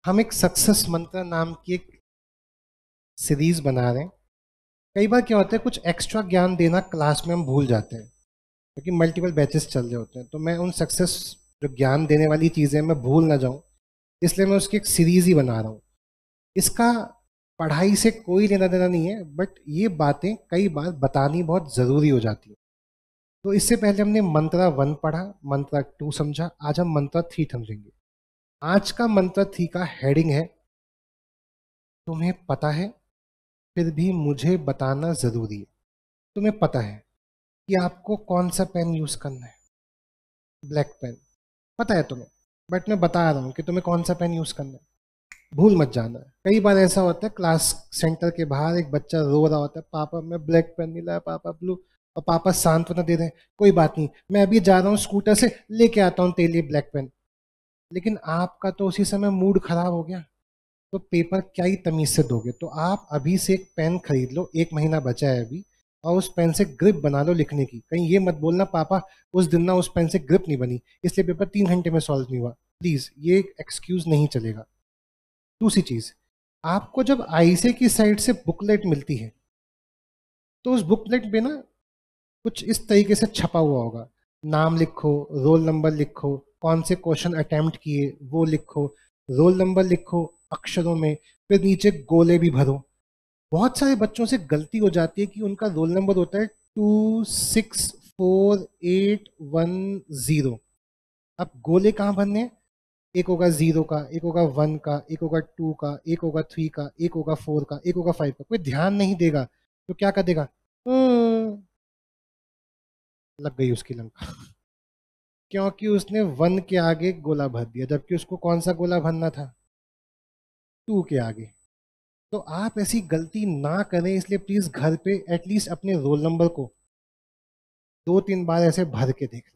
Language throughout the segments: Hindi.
हम एक सक्सेस मंत्र नाम की एक सीरीज बना रहे हैं। कई बार क्या होता है, कुछ एक्स्ट्रा ज्ञान देना क्लास में हम भूल जाते हैं क्योंकि मल्टीपल बैचेस चल रहे होते हैं। तो मैं उन सक्सेस जो ज्ञान देने वाली चीज़ें मैं भूल ना जाऊं, इसलिए मैं उसकी एक सीरीज ही बना रहा हूँ। इसका पढ़ाई से कोई लेना देना नहीं है, बट ये बातें कई बार बतानी बहुत ज़रूरी हो जाती है। तो इससे पहले हमने मंत्रा 1 पढ़ा, मंत्रा 2 समझा, आज हम मंत्रा 3 समझेंगे। आज का मंत्रा 3 का हेडिंग है, तुम्हें पता है फिर भी मुझे बताना ज़रूरी है। तुम्हें पता है कि आपको कौन सा पेन यूज़ करना है, ब्लैक पेन, पता है तुम्हें, बट मैं बता रहा हूँ कि तुम्हें कौन सा पेन यूज़ करना है। भूल मत जाना। कई बार ऐसा होता है, क्लास सेंटर के बाहर एक बच्चा रो रहा होता है, पापा मैं ब्लैक पेन नहीं लाया, पापा ब्लू, और पापा सांत्वना दे रहे हैं, कोई बात नहीं मैं अभी जा रहा हूँ स्कूटर से लेके आता हूँ तेरे लिए ब्लैक पेन। लेकिन आपका तो उसी समय मूड खराब हो गया, तो पेपर क्या ही तमीज से दोगे। तो आप अभी से एक पेन खरीद लो, 1 महीना बचा है अभी, और उस पेन से ग्रिप बना लो लिखने की। कहीं ये मत बोलना पापा उस दिन ना उस पेन से ग्रिप नहीं बनी इसलिए पेपर 3 घंटे में सॉल्व नहीं हुआ। प्लीज ये एक्सक्यूज नहीं चलेगा। दूसरी चीज, आपको जब आईसे की साइड से बुकलेट मिलती है तो उस बुकलेट में ना कुछ इस तरीके से छपा हुआ होगा, नाम लिखो, रोल नंबर लिखो, कौन से क्वेश्चन अटेम्प्ट किए वो लिखो, रोल नंबर लिखो अक्षरों में, फिर नीचे गोले भी भरो। बहुत सारे बच्चों से गलती हो जाती है कि उनका रोल नंबर होता है 264810। अब गोले कहाँ भरने हैं? एक होगा 0 का, एक होगा 1 का, एक होगा 2 का, एक होगा 3 का, एक होगा 4 का, एक होगा 5 का। कोई ध्यान नहीं देगा तो क्या कर देगा, लग गई उसकी लंका। क्योंकि उसने 1 के आगे गोला भर दिया, जबकि उसको कौन सा गोला भरना था, 2 के आगे। तो आप ऐसी गलती ना करें, इसलिए प्लीज घर पे एटलीस्ट अपने रोल नंबर को 2-3 बार ऐसे भर के देख लो।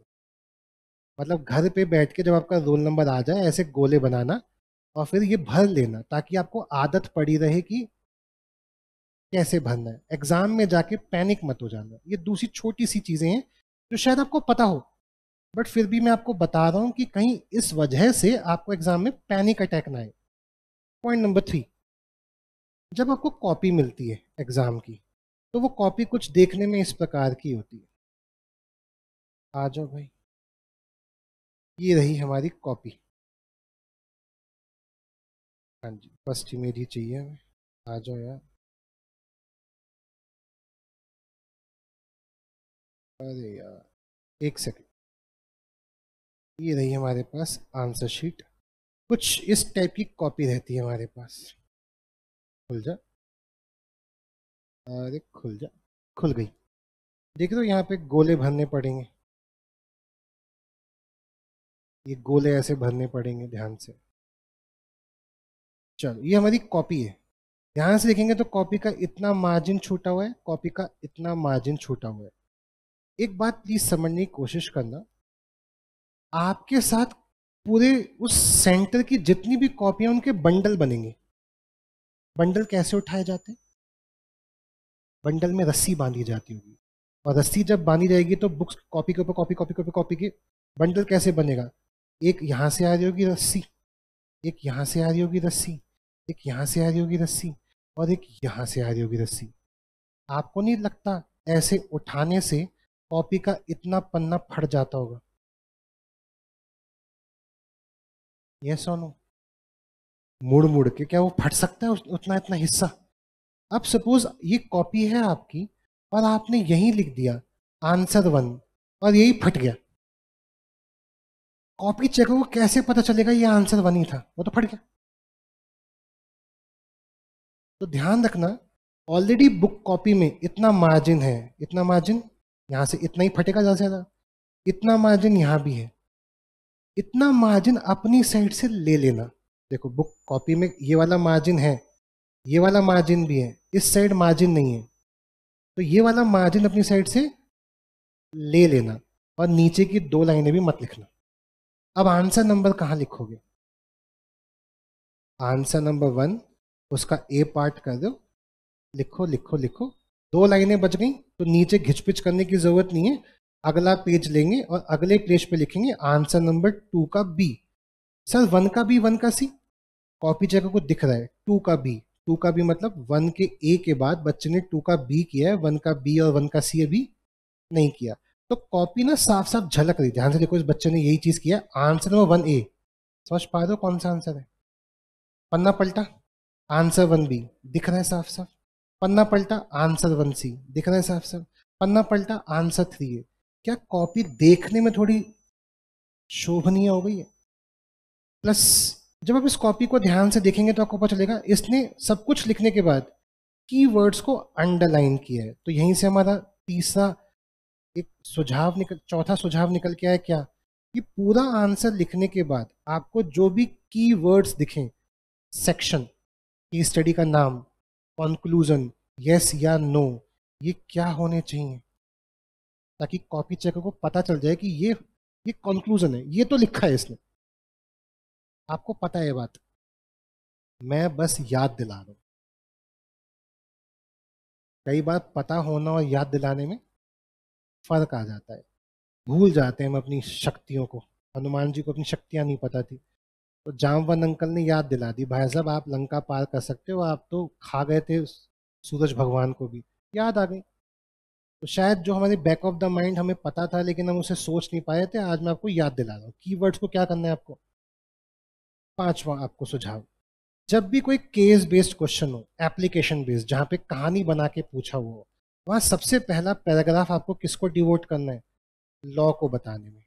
मतलब घर पे बैठ के जब आपका रोल नंबर आ जाए ऐसे गोले बनाना और फिर ये भर लेना, ताकि आपको आदत पड़ी रहे कि कैसे भरना है। एग्जाम में जाके पैनिक मत हो जाना। ये दूसरी छोटी सी चीजें हैं जो शायद आपको पता हो, बट फिर भी मैं आपको बता रहा हूं कि कहीं इस वजह से आपको एग्जाम में पैनिक अटैक ना आए। पॉइंट नंबर 3, जब आपको कॉपी मिलती है एग्जाम की, तो वो कॉपी कुछ देखने में इस प्रकार की होती है। आ जाओ भाई, ये रही हमारी कॉपी। हाँ जी, फर्स्ट इमेज ही चाहिए हमें। आ जाओ यार, अरे यार एक सेकंड। ये रही हमारे पास आंसर शीट। कुछ इस टाइप की कॉपी रहती है हमारे पास। खुल जा, अरे खुल जा, खुल गई। देख रहे हो यहाँ पे गोले भरने पड़ेंगे, ये गोले ऐसे भरने पड़ेंगे ध्यान से। चलो ये हमारी कॉपी है। ध्यान से देखेंगे तो कॉपी का इतना मार्जिन छूटा हुआ है, कॉपी का इतना मार्जिन छूटा हुआ है। एक बात प्लीज समझने की कोशिश करना, आपके साथ पूरे उस सेंटर की जितनी भी कॉपियां उनके बंडल बनेंगे। बंडल कैसे उठाए जाते हैं? बंडल में रस्सी बांधी जाती होगी, और रस्सी जब बांधी जाएगी तो बुक्स कॉपी के ऊपर कॉपी कॉपी कॉपी कॉपी के बंडल कैसे बनेगा? एक यहाँ से आ रही होगी रस्सी, एक यहाँ से आ रही होगी रस्सी, एक यहाँ से आ रही होगी रस्सी, और एक यहाँ से आ रही होगी रस्सी। आपको नहीं लगता ऐसे उठाने से कॉपी का इतना पन्ना फट जाता होगा? यस और नो? मुड़ मुड़ के क्या वो फट सकता है उतना इतना हिस्सा? अब सपोज ये कॉपी है आपकी और आपने यही लिख दिया आंसर 1 और यही फट गया, कॉपी चेकर को कैसे पता चलेगा ये आंसर 1 ही था, वो तो फट गया। तो ध्यान रखना, ऑलरेडी बुक कॉपी में इतना मार्जिन है, इतना मार्जिन, यहाँ से इतना ही फटेगा ज़्यादा से ज़्यादा, इतना मार्जिन यहाँ भी है, इतना मार्जिन अपनी साइड से ले लेना। देखो बुक कॉपी में ये वाला मार्जिन है, ये वाला मार्जिन भी है, इस साइड मार्जिन नहीं है, तो ये वाला मार्जिन अपनी साइड से ले लेना, और नीचे की 2 लाइनें भी मत लिखना। अब आंसर नंबर कहाँ लिखोगे? आंसर नंबर 1 उसका ए पार्ट कर दो, लिखो लिखो लिखो। 2 लाइनें बच गई तो नीचे घिचपिच करने की जरूरत नहीं है, अगला पेज लेंगे और अगले पेज पे लिखेंगे आंसर नंबर 2 का बी। सर 1 का बी 1 का सी, कॉपी चेकर को दिख रहा है 2 का बी, 2 का बी मतलब 1 के ए के बाद बच्चे ने 2 का बी किया है, 1 का बी और 1 का सी अभी नहीं किया। तो कॉपी ना साफ साफ झलक रही, ध्यान से देखो इस बच्चे ने यही चीज किया। आंसर नंबर 1 ए, समझ पा रहे हो कौन सा आंसर है? पन्ना पलटा, आंसर 1 बी दिख रहा है साफ साफ। पन्ना पलटा, आंसर 1 सी दिख रहा है साफ साफ। पन्ना पलटा, आंसर 3 है। क्या कॉपी देखने में थोड़ी शोभनीय हो गई है? प्लस जब आप इस कॉपी को ध्यान से देखेंगे तो आपको पता चलेगा इसने सब कुछ लिखने के बाद कीवर्ड्स को अंडरलाइन किया है। तो यहीं से हमारा तीसरा एक सुझाव निकल, चौथा सुझाव निकल के आया क्या, कि पूरा आंसर लिखने के बाद आपको जो भी कीवर्ड्स दिखें, सेक्शन, की स्टडी का नाम, कंक्लूजन, यस या नो, ये क्या होने चाहिए, ताकि कॉपी चेकर को पता चल जाए कि ये कंक्लूजन है, ये तो लिखा है इसने। आपको पता है ये बात, मैं बस याद दिला रहा हूं। कई बार पता होना और याद दिलाने में फर्क आ जाता है, भूल जाते हैं हम अपनी शक्तियों को। हनुमान जी को अपनी शक्तियां नहीं पता थी, तो जामवन अंकल ने याद दिला दी, भाई साहब आप लंका पार कर सकते हो, आप तो खा गए थे सूरज भगवान को भी, याद आ गई। तो शायद जो हमारे बैक ऑफ द माइंड हमें पता था लेकिन हम उसे सोच नहीं पाए थे, आज मैं आपको याद दिला रहा हूँ। कीवर्ड्स को क्या करना है आपको? पांचवा आपको सुझाव, जब भी कोई केस बेस्ड क्वेश्चन हो, एप्लीकेशन बेस्ड, जहाँ पे कहानी बना के पूछा हुआ हो, वहाँ सबसे पहला पैराग्राफ आपको किसको डिवोट करना है? लॉ को बताने में,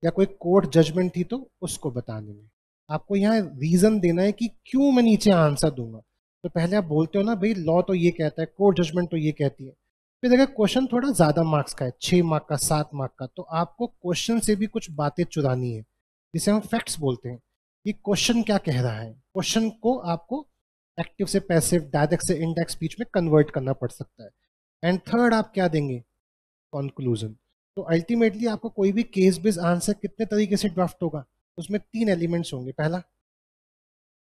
या कोई कोर्ट जजमेंट थी तो उसको बताने में। आपको यहाँ रीजन देना है कि क्यों मैं नीचे आंसर दूंगा। तो पहले आप बोलते हो ना भाई लॉ तो ये कहता है, कोर्ट जजमेंट तो ये कहती है। फिर अगर क्वेश्चन थोड़ा ज्यादा मार्क्स का है, 6 मार्क का, 7 मार्क का, तो आपको क्वेश्चन से भी कुछ बातें चुरानी है, जिसे हम फैक्ट्स बोलते हैं, कि क्वेश्चन क्या कह रहा है। क्वेश्चन को आपको एक्टिव से पैसिव, डायरेक्ट से इनडायरेक्ट स्पीच में कन्वर्ट करना पड़ सकता है। एंड थर्ड आप क्या देंगे? कंक्लूजन। तो अल्टीमेटली आपको कोई भी केस बेस्ड आंसर कितने तरीके से ड्राफ्ट होगा? उसमें 3 एलिमेंट्स होंगे। पहला,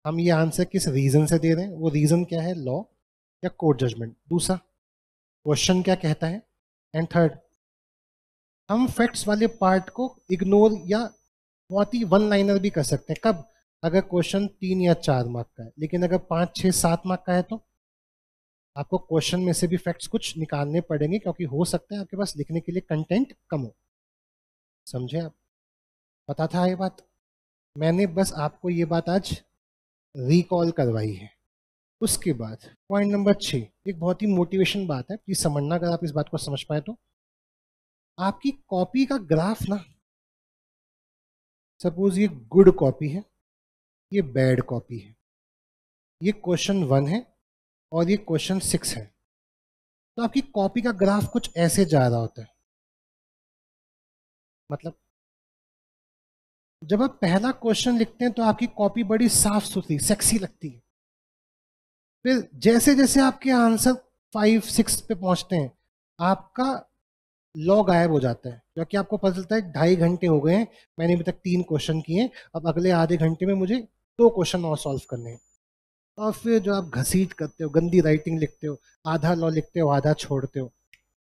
हम ये आंसर किस रीजन से दे रहे हैं, वो रीजन क्या है, लॉ या कोर्ट जजमेंट। दूसरा, क्वेश्चन क्या कहता है। एंड थर्ड, हम फैक्ट्स वाले पार्ट को इग्नोर या बहुत ही वन लाइनर भी कर सकते हैं। कब? अगर क्वेश्चन 3 या 4 मार्क का है, लेकिन अगर 5, 6, 7 मार्क का है तो आपको क्वेश्चन में से भी फैक्ट्स कुछ निकालने पड़ेंगे, क्योंकि हो सकता है आपके पास लिखने के लिए कंटेंट कम हो। समझे आप? पता था ये बात, मैंने बस आपको ये बात आज रिकॉल करवाई है। उसके बाद पॉइंट नंबर 6, एक बहुत ही मोटिवेशन बात है, प्लीज समझना अगर आप इस बात को समझ पाए तो। आपकी कॉपी का ग्राफ ना, सपोज ये गुड कॉपी है, ये बैड कॉपी है, ये क्वेश्चन 1 है और ये क्वेश्चन 6 है, तो आपकी कॉपी का ग्राफ कुछ ऐसे जा रहा होता है। मतलब जब आप पहला क्वेश्चन लिखते हैं तो आपकी कॉपी बड़ी साफ सुथरी, सेक्सी लगती है। फिर जैसे जैसे आपके आंसर 5, 6 पे पहुंचते हैं, आपका लॉ गायब हो जाता है, क्योंकि आपको पता चलता है 2.5 घंटे हो गए हैं, मैंने अभी तक 3 क्वेश्चन किए हैं, अब अगले आधे घंटे में मुझे 2 क्वेश्चन और सॉल्व करने हैं। और फिर जो आप घसीट करते हो, गंदी राइटिंग लिखते हो, आधा लॉ लिखते हो, आधा छोड़ते हो,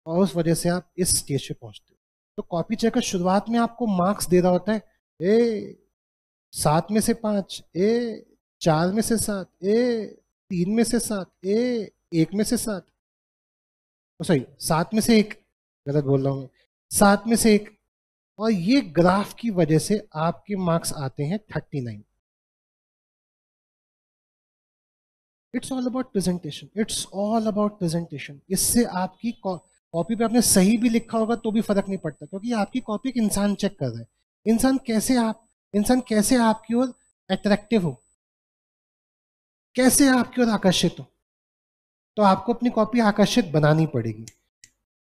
और उस वजह से आप इस स्टेज पे पहुंचते हो। तो कॉपी चेकर शुरुआत में आपको मार्क्स दे रहा होता है, ए 7 में से 5, ए 4 में से 7, ए 3 में से 7, ए 1 में से 7, सॉरी 7 में से 1, गलत बोल रहा हूँ, 7 में से 1। और ये ग्राफ की वजह से आपके मार्क्स आते हैं 39। It's all about presentation, it's all about presentation. इससे आपकी कॉपी पे आपने सही भी लिखा होगा तो भी फर्क नहीं पड़ता, क्योंकि आपकी कॉपी एक इंसान चेक कर रहा है, इंसान कैसे आपकी ओर अट्रैक्टिव हो, कैसे आपकी ओर आकर्षित हो। तो आपको अपनी कॉपी आकर्षित बनानी पड़ेगी।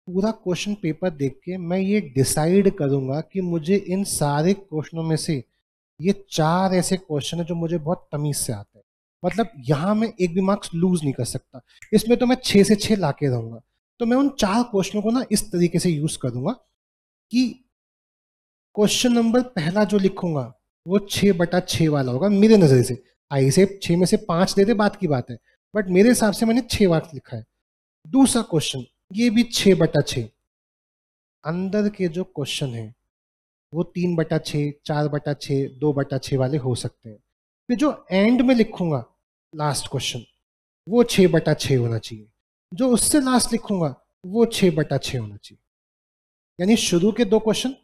पूरा क्वेश्चन पेपर देख के मैं ये डिसाइड करूंगा कि मुझे इन सारे क्वेश्चनों में से ये 4 ऐसे क्वेश्चन है जो मुझे बहुत तमीज से आते हैं। मतलब यहाँ मैं एक भी मार्क्स लूज नहीं कर सकता, इसमें तो मैं 6 से 6 लाके रहूंगा। तो मैं उन 4 क्वेश्चनों को ना इस तरीके से यूज करूंगा कि क्वेश्चन नंबर पहला जो लिखूंगा वो 6/6 वाला होगा मेरे नजर से। आई से 6 में से 5 दे दे, बात की बात है, बट मेरे हिसाब से मैंने 6 मार्क्स लिखा है। दूसरा क्वेश्चन ये भी 6/6। अंदर के जो क्वेश्चन है वो 3/6, 4/6, 2/6 वाले हो सकते हैं। फिर जो एंड में लिखूंगा लास्ट क्वेश्चन वो 6/6 होना चाहिए, जो उससे लास्ट लिखूंगा वो 6/6 होना चाहिए। यानी शुरू के 2 क्वेश्चन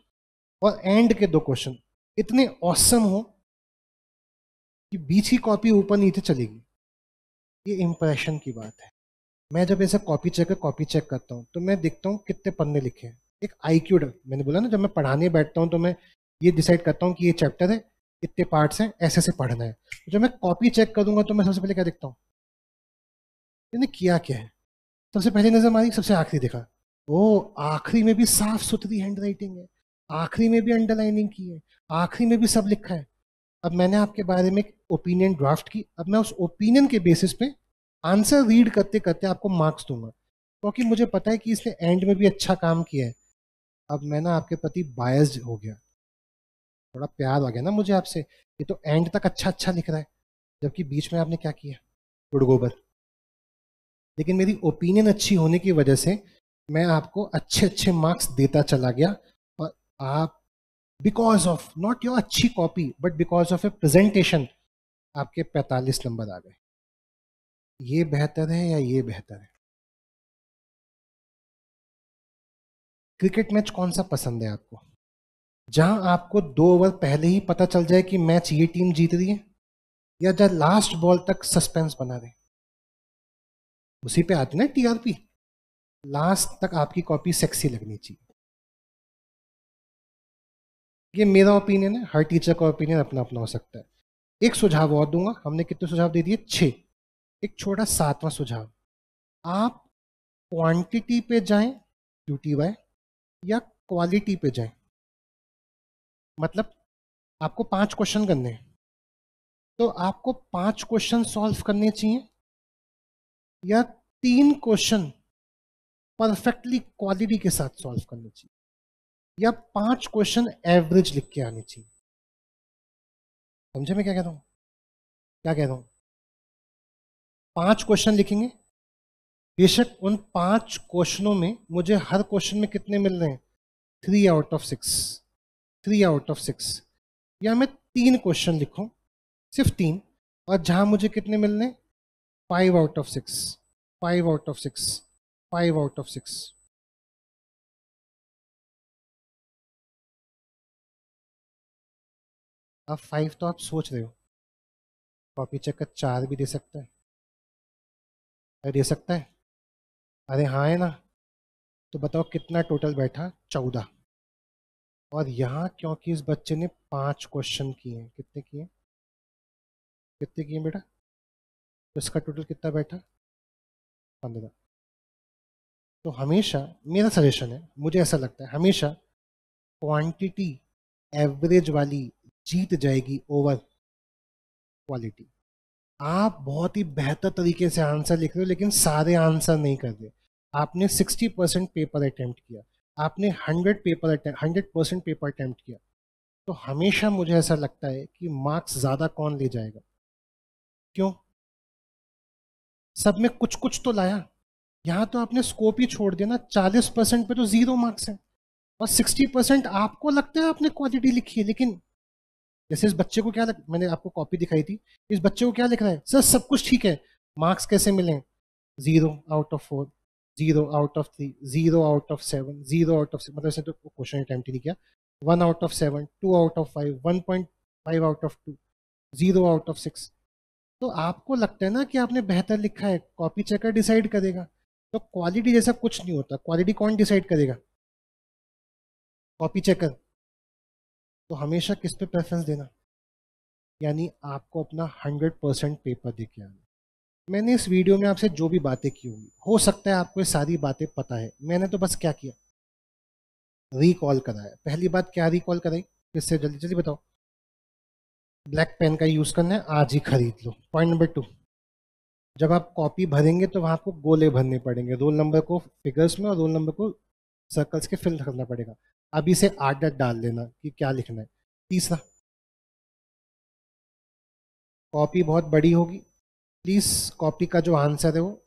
और एंड के 2 क्वेश्चन इतने ऑसम हो कि बीच की कॉपी ऊपर नीचे चलेगी। ये इंप्रेशन की बात है। मैं जब ऐसा कॉपी चेक करता हूँ तो मैं देखता हूँ कितने पन्ने लिखे हैं। एक आईक्यू, मैंने बोला ना, जब मैं पढ़ाने बैठता हूँ तो मैं ये डिसाइड करता हूँ कि ये चैप्टर है, इतने पार्ट्स हैं, ऐसे से पढ़ना है। तो जब मैं कॉपी चेक करूंगा तो मैं सबसे पहले क्या देखता हूँ, मैंने किया क्या है। सबसे पहले नजर मारी, सबसे आखिरी देखा, ओ आखिरी में भी साफ सुथरी हैंड राइटिंग है, आखिरी में भी अंडरलाइनिंग की है, आखिरी में भी सब लिखा है। अब मैंने आपके बारे में एक ओपिनियन ड्राफ्ट की, अब मैं उस ओपिनियन के बेसिस पे आंसर रीड करते करते आपको मार्क्स दूंगा, क्योंकि मुझे पता है कि इसने एंड में भी अच्छा काम किया है। अब मैं ना आपके प्रति बायस्ड हो गया, थोड़ा प्यार आ गया ना मुझे आपसे। ये तो एंड तक अच्छा अच्छा लिख रहा है, जबकि बीच में आपने क्या किया, गुड़गोबर। लेकिन मेरी ओपिनियन अच्छी होने की वजह से मैं आपको अच्छे अच्छे मार्क्स देता चला गया, और आप बिकॉज ऑफ नॉट योर अच्छी copy but because of A presentation आपके 45 नंबर आ गए। ये बेहतर है या ये बेहतर है? क्रिकेट मैच कौन सा पसंद है आपको, जहां आपको 2 ओवर पहले ही पता चल जाए कि मैच ये टीम जीत रही है, या जब लास्ट बॉल तक सस्पेंस बना रहे? उसी पे आती ना टीआरपी। लास्ट तक आपकी कॉपी सेक्सी लगनी चाहिए। ये मेरा ओपिनियन है, हर टीचर का ओपिनियन अपना अपना हो सकता है। एक सुझाव और दूंगा, हमने कितने सुझाव दे दिए, 6। एक छोटा 7वां सुझाव, आप क्वांटिटी पे जाएं QTY या क्वालिटी पे जाएं। मतलब आपको 5 क्वेश्चन करने हैं, तो आपको 5 क्वेश्चन सॉल्व करने चाहिए, या 3 क्वेश्चन परफेक्टली क्वालिटी के साथ सॉल्व करने चाहिए, या 5 क्वेश्चन एवरेज लिख के आने चाहिए। समझे मैं क्या कह रहा हूँ, क्या कह रहा हूँ? 5 क्वेश्चन लिखेंगे, बेशक उन 5 क्वेश्चनों में मुझे हर क्वेश्चन में कितने मिल रहे हैं, 3/6, 3/6, या मैं 3 क्वेश्चन लिखूं, सिर्फ 3, और जहां मुझे कितने मिल रहे हैं, 5/6, 5/6, 5/6। अब 5 तो आप सोच रहे हो, कॉपी चेक का 4 भी दे सकता है, अरे दे सकता है, अरे हाँ है ना। तो बताओ कितना टोटल बैठा, 14। और यहाँ क्योंकि इस बच्चे ने 5 क्वेश्चन किए हैं, कितने किए, कितने किए बेटा, तो इसका टोटल कितना बैठा, 15। तो हमेशा मेरा सजेशन है, मुझे ऐसा लगता है हमेशा क्वांटिटी एवरेज वाली जीत जाएगी ओवर क्वालिटी। आप बहुत ही बेहतर तरीके से आंसर लिख रहे हो, लेकिन सारे आंसर नहीं कर रहे। आपने 60% पेपर अटेम्प्ट किया, आपने 100% पेपर अटेम्प्ट किया, तो हमेशा मुझे ऐसा लगता है कि मार्क्स ज़्यादा कौन ले जाएगा? क्यों? सब में कुछ कुछ तो लाया। यहाँ तो आपने स्कोप ही छोड़ दिया ना, 40% पे तो 0 मार्क्स है, और 60% आपको लगता है आपने क्वालिटी लिखी है। लेकिन जैसे इस बच्चे को क्या मैंने आपको कॉपी दिखाई थी, इस बच्चे को क्या लिख रहा है, सर सब कुछ ठीक है, मार्क्स कैसे मिले, 0/4, 0/3, 0/7, 0/6, मतलब इसने तो क्वेश्चन अटेम्प्ट ही नहीं किया, 1/7, 2/5, 1.5/2, 0/6। तो आपको लगता है ना कि आपने बेहतर लिखा है, कॉपी चेकर डिसाइड करेगा। तो क्वालिटी जैसा कुछ नहीं होता, क्वालिटी कौन डिसाइड करेगा, कॉपी चेकर। तो हमेशा किस पे प्रेफरेंस देना, यानी आपको अपना 100% पेपर दे के आना। मैंने इस वीडियो में आपसे जो भी बातें की होंगी, हो सकता है आपको ये सारी बातें पता है, मैंने तो बस क्या किया, रिकॉल कराया। पहली बात क्या रिकॉल कराई, इससे जल्दी जल्दी बताओ, ब्लैक पेन का यूज़ करना है, आज ही खरीद लो। पॉइंट नंबर 2, जब आप कॉपी भरेंगे तो वहाँ आपको गोले भरने पड़ेंगे, रोल नंबर को फिगर्स में और रोल नंबर को सर्कल्स के फिल करना पड़ेगा। अभी से आदत डाल लेना कि क्या लिखना है। तीसरा, कॉपी बहुत बड़ी होगी, प्लीज़ कॉपी का जो आंसर है वो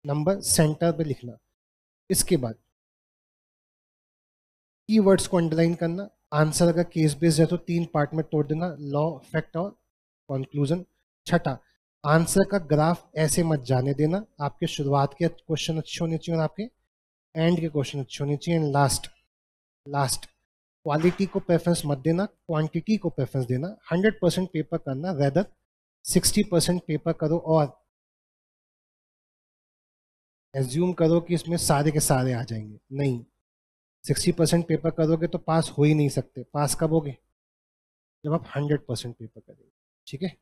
नंबर सेंटर पे लिखना। इसके बाद कीवर्ड्स को अंडरलाइन करना। आंसर अगर केस बेस्ड है तो 3 पार्ट में तोड़ देना, लॉ, फैक्ट और कंक्लूजन। छठा, आंसर का ग्राफ ऐसे मत जाने देना, आपके शुरुआत के क्वेश्चन अच्छे होने चाहिए और आपके एंड के क्वेश्चन अच्छे होने चाहिए। एंड लास्ट लास्ट क्वालिटी को प्रेफरेंस मत देना, क्वांटिटी को प्रेफरेंस देना। 100% पेपर करना, रेदर 60% पेपर करो और एज्यूम करो कि इसमें सारे के सारे आ जाएंगे। नहीं, 60% पेपर करोगे तो पास हो ही नहीं सकते। पास कब होगे? जब आप 100% पेपर करेंगे। ठीक है,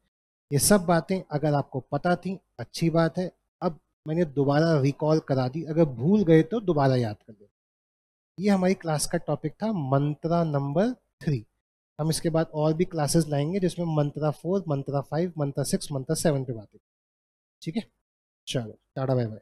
ये सब बातें अगर आपको पता थी अच्छी बात है। अब मैंने दोबारा रिकॉल करा दी, अगर भूल गए तो दोबारा याद कर ले। ये हमारी क्लास का टॉपिक था मंत्रा नंबर 3। हम इसके बाद और भी क्लासेस लाएंगे जिसमें मंत्रा 4, मंत्रा 5, मंत्रा 6, मंत्रा 7 पे बातें। ठीक है, चलो टाटा बाय बाय।